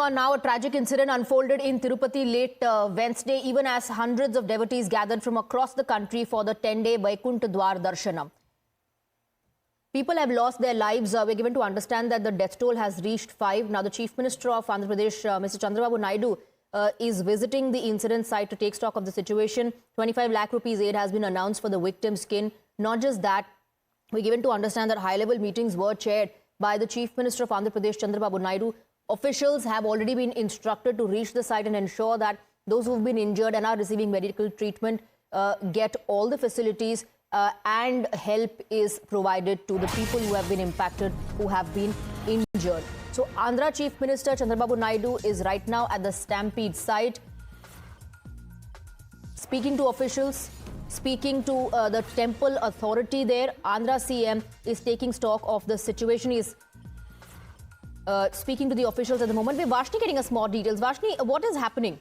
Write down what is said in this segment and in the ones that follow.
On now, a tragic incident unfolded in Tirupati late Wednesday, even as hundreds of devotees gathered from across the country for the 10-day Vaikuntha Dwar Darshanam. People have lost their lives. We're given to understand that the death toll has reached 5. Now, the Chief Minister of Andhra Pradesh, Mr. Chandrababu Naidu, is visiting the incident site to take stock of the situation. 25 lakh rupees aid has been announced for the victim's kin. Not just that, we're given to understand that high-level meetings were chaired by the Chief Minister of Andhra Pradesh, Chandrababu Naidu. Officials have already been instructed to reach the site and ensure that those who have been injured and are receiving medical treatment get all the facilities and help is provided to the people who have been impacted, who have been injured. So Andhra Chief Minister Chandrababu Naidu is right now at the Stampede site, speaking to officials, speaking to the temple authority there. Andhra CM is taking stock of the situation. He is speaking to the officials at the moment. We're Vashni getting us more details. Vashni, what is happening?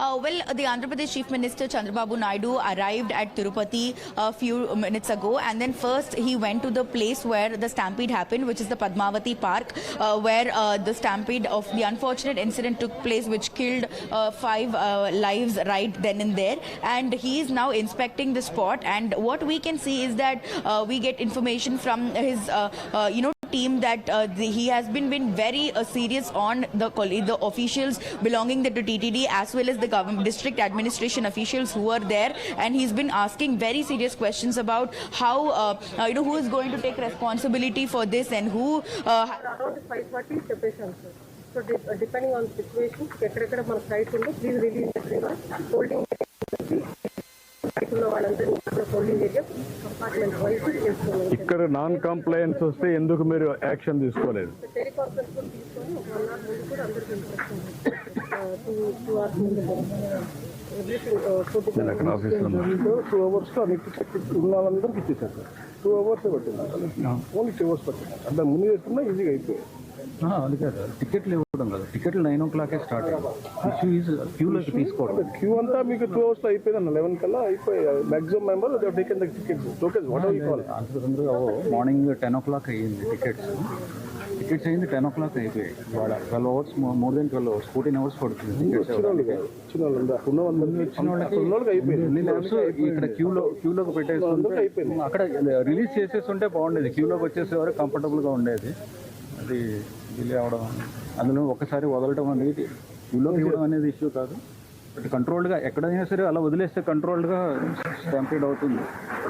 Well, the Andhra Pradesh Chief Minister Chandrababu Naidu arrived at Tirupati a few minutes ago, and then first he went to the place where the stampede happened, which is the Padmavati Park, where the stampede of the unfortunate incident took place, which killed 5 lives right then and there. And he is now inspecting the spot, and what we can see is that we get information from his, team that he has been very serious on the officials belonging to TTD as well as the government district administration officials who are there, and he's been asking very serious questions about how who is going to take responsibility for this and who around 540 separation. So depending on the situation, ekkada mana site undo, please release everyone. Holding ఇక్కడ non complains వస్తే ఎందుకు మీరు action తీసుకోలేదు? వాళ్ళందరికి ఇచ్చేసారు sir. 2 hours పట్టింది, only 2 hours పట్టింది. అంటే ముందు చేస్తున్నా ఈజీగా అయిపోయింది. అది కాదు, టికెట్లు ఇవ్వడం కాదు, టికెట్లు 9 o'clock స్టార్ట్ అయ్యింది. క్యూలోకి తీసుకోవడం, క్యూ అంతా మీకు 2 hours అయిపోయింది అన్న. 11 కల్లా అయిపోయాయి. Maximum member taken the tickets. అంత తొందరగా మార్నింగ్ 10 o'clock అయ్యింది. టికెట్స్ అయింది 10 o'clock అయిపోయాయి. ఇవాళ 12 hours, more than 12 hours, 14 hours పడుతుంది. ఇక్కడ క్యూలోకి పెట్టేసి అక్కడ రిలీజ్ చేసేస్తుంటే బాగుండేది. క్యూలోకి వచ్చేసేవారు కంఫర్టబుల్ గా ఉండేది. అది డిలే అవడం, అందులో ఒకసారి వదలటం అనేది క్యూలోకి ఇవ్వడం అనేది ఇష్యూ కాదు. బట్ కంట్రోల్డ్గా ఎక్కడైనా సరే అలా వదిలేస్తే కంట్రోల్డ్గా స్టాంపీడ్ అవుతుంది.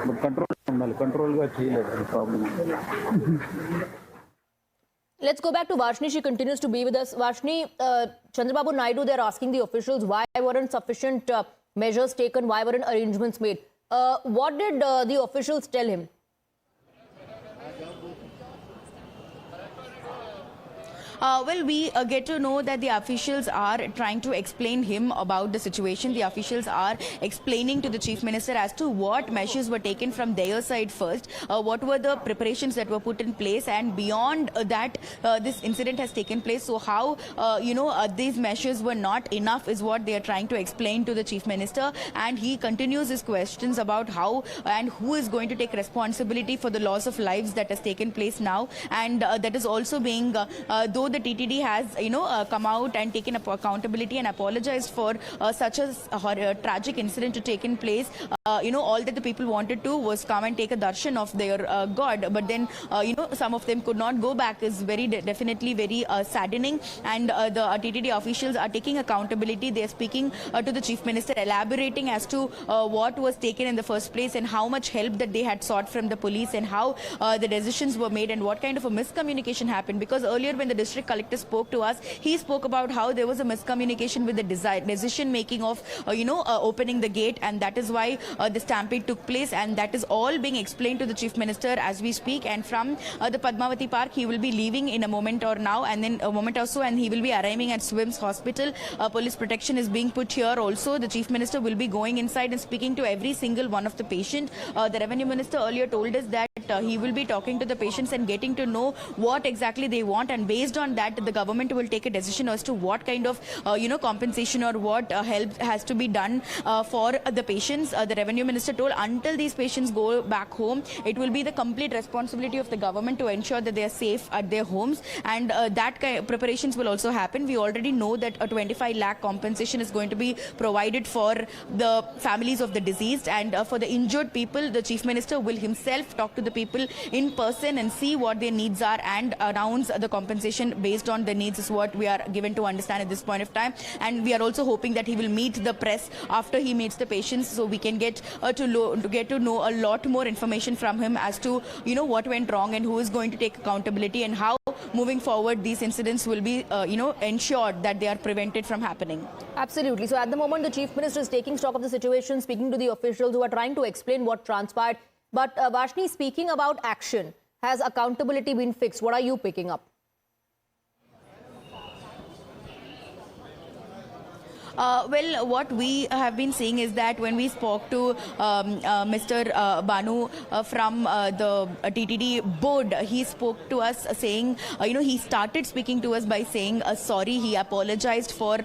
బట్ కంట్రోల్గా ఉండాలి, కంట్రోల్గా చేయలేదు, అది problem. Let's go back to Vashni. She continues to be with us. Vashni, Chandrababu Naidu, they're asking the officials why weren't sufficient measures taken, why weren't arrangements made. What did the officials tell him? Well, we get to know that the officials are trying to explain him about the situation. The officials are explaining to the Chief Minister as to what measures were taken from their side first, what were the preparations that were put in place, and beyond that, this incident has taken place. So how, these measures were not enough is what they are trying to explain to the Chief Minister. And he continues his questions about how and who is going to take responsibility for the loss of lives that has taken place now. And that is also being, though the TTD has, come out and taken accountability and apologized for such a tragic incident to taken place. All that the people wanted to was come and take a darshan of their God. But then, some of them could not go back is definitely very saddening. And the TTD officials are taking accountability. They are speaking to the Chief Minister, elaborating as to what was taken in the first place and how much help that they had sought from the police and how the decisions were made and what kind of a miscommunication happened. Because earlier when the district collector spoke to us, he spoke about how there was a miscommunication with the decision making of opening the gate, and that is why the stampede took place, and that is all being explained to the Chief Minister as we speak. And from the Padmavati Park, he will be leaving in a moment or now, and then a moment or so, and he will be arriving at Swims Hospital. Police protection is being put here also. The Chief Minister will be going inside and speaking to every single one of the patient. The Revenue Minister earlier told us that he will be talking to the patients and getting to know what exactly they want, and based on on that, the government will take a decision as to what kind of compensation or what help has to be done for the patients. The revenue minister told until these patients go back home, it will be the complete responsibility of the government to ensure that they are safe at their homes, and that preparations will also happen. We already know that a 25 lakh compensation is going to be provided for the families of the deceased, and for the injured people, the chief minister will himself talk to the people in person and see what their needs are and announce the compensation based on the needs, is what we are given to understand at this point of time. And we are also hoping that he will meet the press after he meets the patients, so we can get to know a lot more information from him as to what went wrong and who is going to take accountability, and how moving forward these incidents will be ensured that they are prevented from happening. Absolutely. So at the moment, the Chief Minister is taking stock of the situation, speaking to the officials who are trying to explain what transpired. But Vashni, speaking about action, has accountability been fixed? What are you picking up? Well, what we have been seeing is that when we spoke to Mr. Banu from the TTD board, he spoke to us saying, he started speaking to us by saying sorry. He apologized for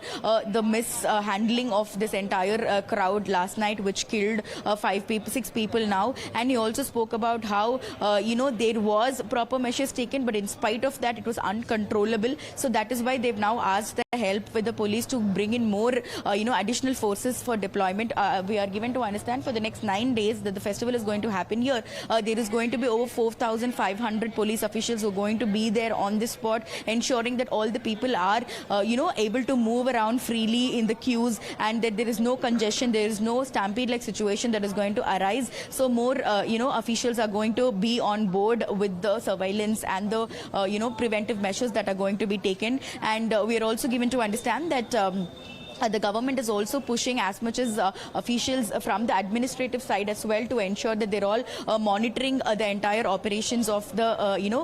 the mishandling of this entire crowd last night, which killed 6 people now. And he also spoke about how, there was proper measures taken, but in spite of that, it was uncontrollable. So that is why they've now asked the help with the police to bring in more additional forces for deployment. We are given to understand for the next 9 days that the festival is going to happen here. There is going to be over 4,500 police officials who are going to be there on this spot, ensuring that all the people are, able to move around freely in the queues, and that there is no congestion, there is no stampede-like situation that is going to arise. So more, officials are going to be on board with the surveillance and the, preventive measures that are going to be taken. And we are also given to understand that the government is also pushing as much as officials from the administrative side as well to ensure that they're all monitoring the entire operations of the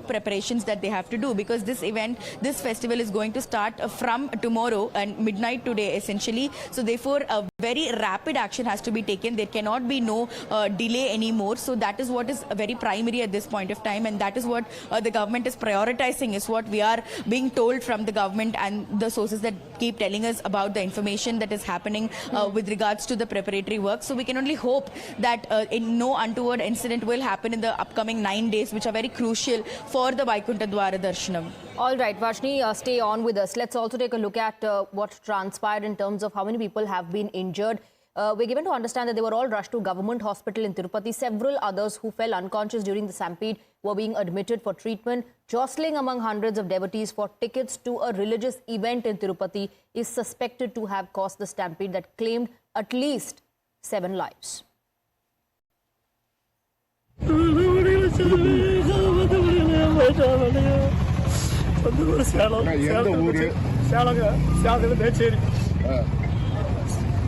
preparations that they have to do, because this festival is going to start from tomorrow and midnight today essentially. So therefore a very rapid action has to be taken. There cannot be no delay anymore. So that is what is very primary at this point of time, and that is what the government is prioritizing, is what we are being told from the government and the sources that keep telling us about the information that is happening with regards to the preparatory work. So we can only hope that no untoward incident will happen in the upcoming 9 days, which are very crucial for the Vaikuntha Dwara Darshanam. All right, Vashni, stay on with us. Let's also take a look at what transpired in terms of how many people have been injured. We're given to understand that they were all rushed to government hospital in Tirupati. Several others who fell unconscious during the stampede were being admitted for treatment. Jostling among hundreds of devotees for tickets to a religious event in Tirupati is suspected to have caused the stampede that claimed at least 7 lives.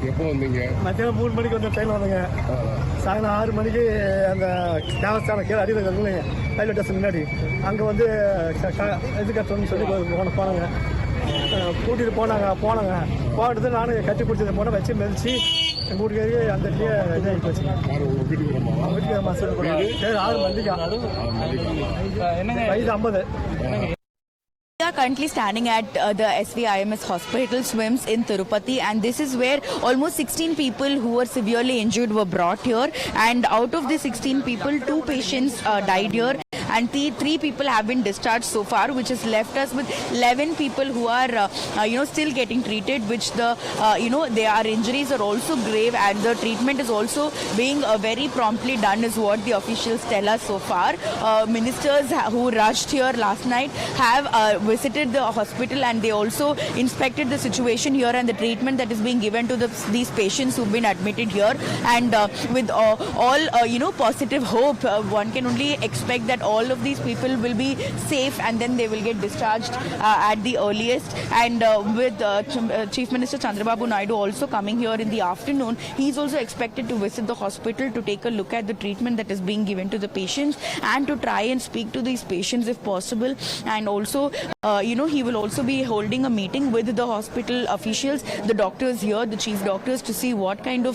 எப்போ வந்தீங்க? மத்தியானம் 3 மணிக்கு வந்து train வந்தங்க. சாயங்காலம் 6 மணிக்கு அந்த தேவஸ்தானம் கீழே அடியில் இருக்குங்க, ரயில்வே ஸ்டேஷன் முன்னாடி அங்கே வந்து இது கட்டணும்னு சொல்லி போனாங்க. கூட்டிகிட்டு போனாங்க. போனது நானும் கட்டி பிடிச்சது போனால் வச்சு மெதிச்சு கூட்டிட்டு அந்த இதாகி போச்சு. வீட்டுக்கு மசூல் 6 மணிக்கு வயது 50. We are currently standing at the SVIMS hospital SWIMS in Tirupati, and this is where almost 16 people who were severely injured were brought here, and out of the 16 people, 2 patients died here, and 3 people have been discharged so far, which has left us with 11 people who are still getting treated, which their injuries are also grave, and the treatment is also being very promptly done, is what the officials tell us so far. Ministers who rushed here last night have visited the hospital, and they also inspected the situation here and the treatment that is being given to these patients who've been admitted here. And with all positive hope, one can only expect that all of these people will be safe, and then they will get discharged at the earliest. And with Chief Minister Chandrababu Naidu also coming here in the afternoon, he's also expected to visit the hospital to take a look at the treatment that is being given to the patients, and to try and speak to these patients if possible. And also he will also be holding a meeting with the hospital officials, the doctors here, the chief doctors, to see what kind of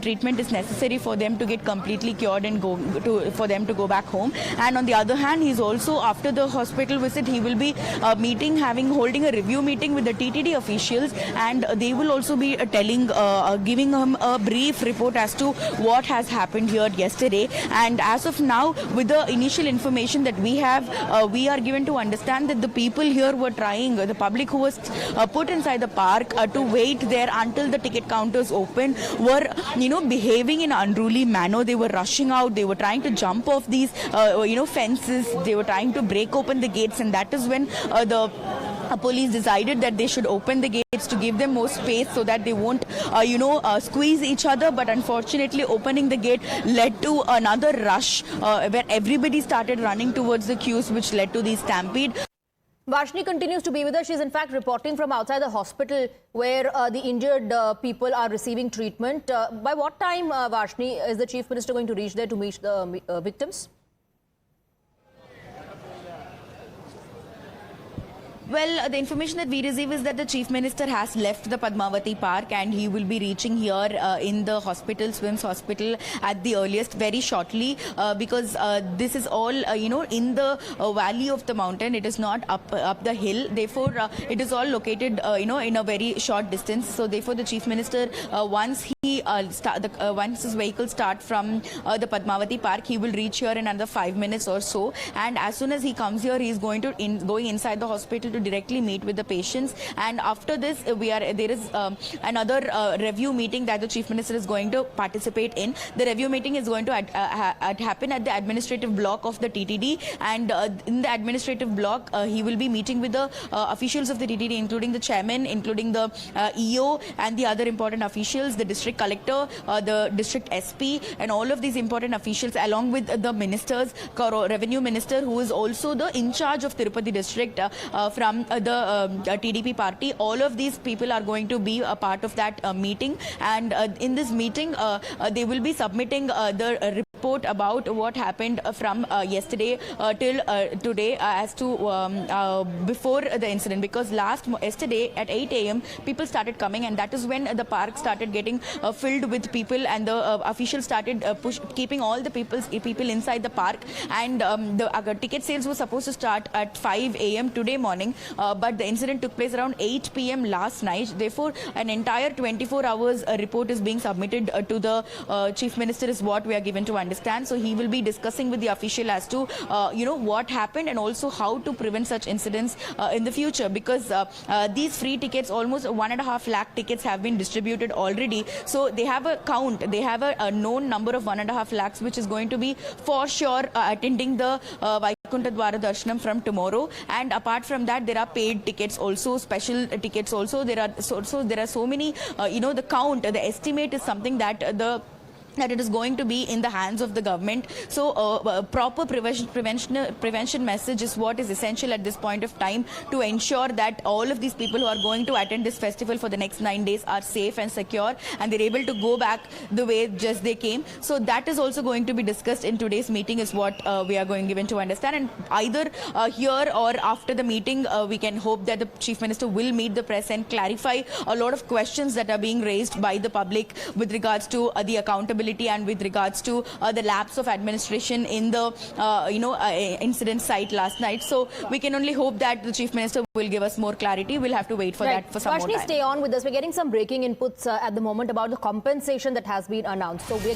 treatment is necessary for them to get completely cured and for them to go back home. And on the other hand, he's also, after the hospital visit, he will be holding a review meeting with the TTD officials, and they will also be giving him a brief report as to what has happened here yesterday. And as of now, with the initial information that we have, we are given to understand that the people here were trying, the public who was put inside the park to wait there until the ticket counters open, were behaving in an unruly manner. They were rushing out, they were trying to jump off these fences, they were trying to break open the gates, and that is when the police decided that they should open the gates to give them more space so that they won't squeeze each other. But unfortunately, opening the gate led to another rush where everybody started running towards the queues, which led to the stampede. Varshni continues to be with us. She's in fact reporting from outside the hospital where the injured people are receiving treatment. By what time, Varshni, is the Chief Minister going to reach there to meet the victims? Well, the information that we receive is that the Chief Minister has left the Padmavati Park and he will be reaching here in the hospital, SWIMS hospital, at the earliest very shortly, because this is all, in the valley of the mountain. It is not up the hill. Therefore, it is all located, in a very short distance. So, therefore, the Chief Minister, once his vehicle start from the Padmavati Park, he will reach here in another 5 minutes or so. And as soon as he comes here, he is going inside the hospital to directly meet with the patients. And after this, there is another review meeting that the Chief Minister is going to participate in. The review meeting is going to happen at the administrative block of the TTD, and in the administrative block, he will be meeting with the officials of the TTD, including the chairman, including the EO and the other important officials, the district collector, the district SP, and all of these important officials, along with the ministers, revenue minister, who is also the in charge of Tirupati district from the TDP party. All of these people are going to be a part of that meeting, and in this meeting they will be submitting the report about what happened from yesterday till today as to before the incident, because yesterday at 8 a.m. people started coming, and that is when the park started getting filled with people, and the officials started keeping all the people inside the park. And the ticket sales were supposed to start at 5 a.m. today morning, but the incident took place around 8 p.m. last night. Therefore, an entire 24 hours report is being submitted to the Chief Minister, is what we are given to understand. So he will be discussing with the official as to what happened, and also how to prevent such incidents in the future, because these free tickets, almost 1.5 lakh tickets have been distributed already. So they have a count, they have a known number of 1.5 lakhs, which is going to be for sure attending the Vaikuntha Dwara Darshanam from tomorrow. And apart from that, there are paid tickets also, special tickets also. There are so many, the count, the estimate is something that it is going to be in the hands of the government. So proper prevention message is what is essential at this point of time, to ensure that all of these people who are going to attend this festival for the next 9 days are safe and secure, and they're able to go back the way just they came. So that is also going to be discussed in today's meeting, is what we are given to understand. And either here or after the meeting, we can hope that the Chief Minister will meet the press and clarify a lot of questions that are being raised by the public with regards to the accountability and with regards to the lapse of administration in the incident site last night. So we can only hope that the Chief Minister will give us more clarity. We'll have to wait for that for some more time. Stay on with us. We're getting some breaking inputs at the moment about the compensation that has been announced. So we're